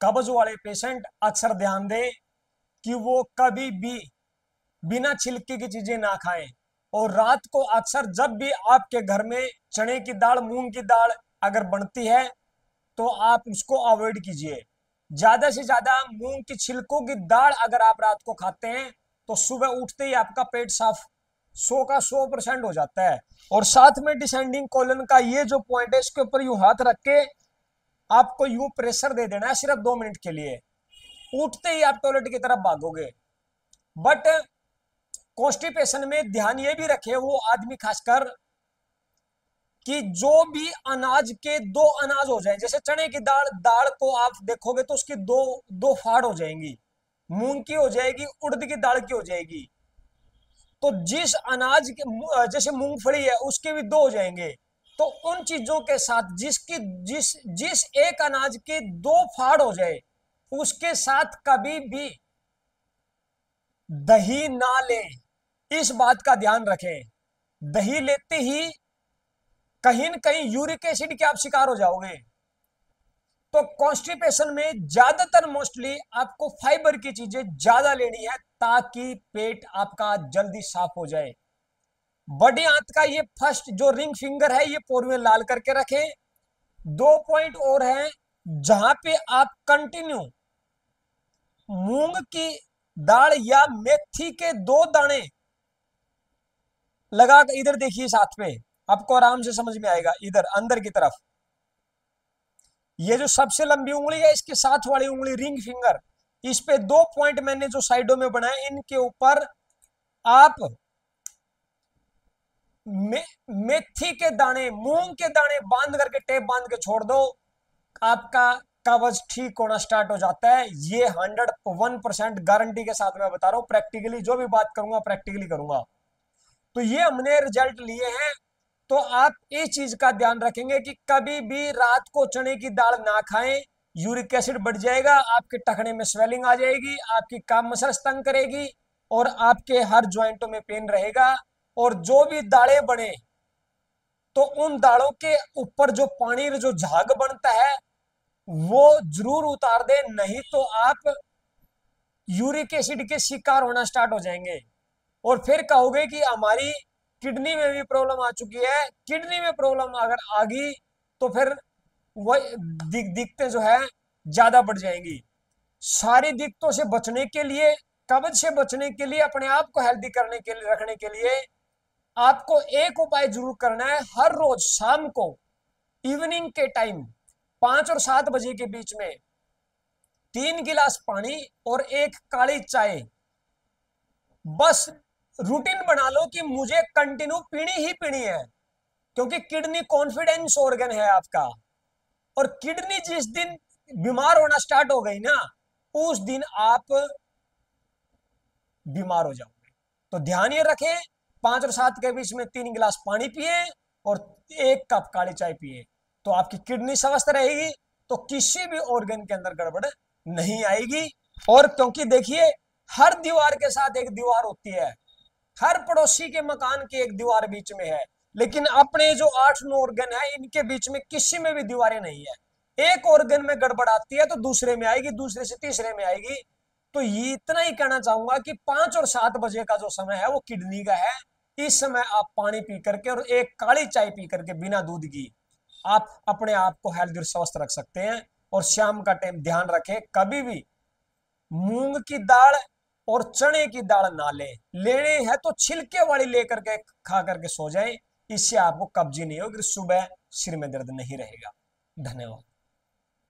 कब्ज वाले पेशेंट अक्सर ध्यान दें कि वो कभी भी बिना छिलके की चीजें ना खाएं। और रात को अक्सर जब भी आपके घर में चने की दाल, मूंग की दाल अगर बनती है तो आप उसको अवॉइड कीजिए। ज्यादा से ज्यादा मूंग की छिलकों की दाल अगर आप रात को खाते हैं तो सुबह उठते ही आपका पेट साफ 100% हो जाता है। और साथ में डिसेंडिंग कोलन का ये जो पॉइंट है, इसके ऊपर यूं हाथ रख के आपको यूं प्रेशर दे देना है सिर्फ 2 मिनट के लिए। उठते ही आप टॉयलेट की तरफ भागोगे। बट कॉन्स्टिपेशन में ध्यान ये भी रखे वो आदमी खासकर कि जो भी अनाज के दो अनाज हो जाए, जैसे चने की दाल, दाल को आप देखोगे तो उसकी दो दो फाड़ हो जाएंगी, मूंग की हो जाएगी, उड़द की दाल की हो जाएगी। तो जिस अनाज के जैसे मूंगफली है उसके भी दो हो जाएंगे। तो उन चीजों के साथ जिसकी जिस जिस एक अनाज के दो फाड़ हो जाए उसके साथ कभी भी दही ना लें। इस बात का ध्यान रखें। दही लेते ही कहीं न कहीं यूरिक एसिड के आप शिकार हो जाओगे। तो कॉन्स्टिपेशन में ज्यादातर मोस्टली आपको फाइबर की चीजें ज्यादा लेनी है ताकि पेट आपका जल्दी साफ हो जाए। बड़ी आंत का ये फर्स्ट जो रिंग फिंगर है ये पोर में लाल करके रखें। 2 पॉइंट और हैं जहां पे आप कंटिन्यू मूंग की दाल या मेथी के 2 दाने लगा, इधर देखिए साथ पे आपको आराम से समझ में आएगा। इधर अंदर की तरफ ये जो सबसे लंबी उंगली है इसके साथ वाली उंगली रिंग फिंगर, इस पे 2 पॉइंट मैंने जो साइडों में बनाए इनके ऊपर आप मेथी के दाने, मूंग के दाने बांध करके टेप बांध के छोड़ दो, आपका कब्ज ठीक होना स्टार्ट हो जाता है। ये 101% गारंटी के साथ मैं बता रहा हूं। प्रैक्टिकली जो भी बात करूंगा प्रैक्टिकली करूंगा। तो ये हमने रिजल्ट लिए हैं। तो आप इस चीज का ध्यान रखेंगे कि कभी भी रात को चने की दाल ना खाएं। यूरिक एसिड बढ़ जाएगा, आपके टखने में स्वेलिंग आ जाएगी, आपकी काम मसल्स तंग करेगी और आपके हर ज्वाइंटों में पेन रहेगा। और जो भी दालें बने तो उन दालों के ऊपर जो पानी जो झाग बनता है वो जरूर उतार दे, नहीं तो आप यूरिक एसिड के शिकार होना स्टार्ट हो जाएंगे। और फिर कहोगे कि हमारी किडनी में भी प्रॉब्लम आ चुकी है। किडनी में प्रॉब्लम अगर आ गई तो फिर वह दिक्कतें जो है ज्यादा बढ़ जाएंगी। सारी दिक्कतों से बचने के लिए, कब्ज से बचने के लिए, अपने आप को हेल्दी करने के लिए, रखने के लिए आपको एक उपाय जरूर करना है। हर रोज शाम को इवनिंग के टाइम 5 और 7 बजे के बीच में 3 गिलास पानी और एक काली चाय, बस रूटीन बना लो कि मुझे कंटिन्यू पीनी ही पीनी है। क्योंकि किडनी कॉन्फिडेंस ऑर्गन है आपका, और किडनी जिस दिन बीमार होना स्टार्ट हो गई ना उस दिन आप बीमार हो जाओगे। तो ध्यान ये रखें, 5 और 7 के बीच में 3 गिलास पानी पिए और 1 कप काली चाय पिए, तो आपकी किडनी स्वस्थ रहेगी, तो किसी भी ऑर्गन के अंदर गड़बड़ नहीं आएगी। और क्योंकि देखिए हर दीवार के साथ एक दीवार होती है, हर पड़ोसी के मकान की एक दीवार बीच में है, लेकिन अपने जो 8-9 ऑर्गन है इनके बीच में किसी में भी दीवारें नहीं है। एक ऑर्गन में गड़बड़ आती है तो दूसरे में आएगी, दूसरे से तीसरे में आएगी। तो ये इतना ही कहना चाहूंगा कि 5 और 7 बजे का जो समय है वो किडनी का है। इस समय आप पानी पी करके और एक काली चाय पी करके बिना दूध की आप अपने आप को हेल्दी और स्वस्थ रख सकते हैं। और शाम का टाइम ध्यान रखें, कभी भी मूंग की दाल और चने की दाल ना लें। लेने हैं तो छिलके वाली लेकर के खा करके सो जाएं। इससे आपको कब्जी नहीं होगी, सुबह सिर में दर्द नहीं रहेगा। धन्यवाद।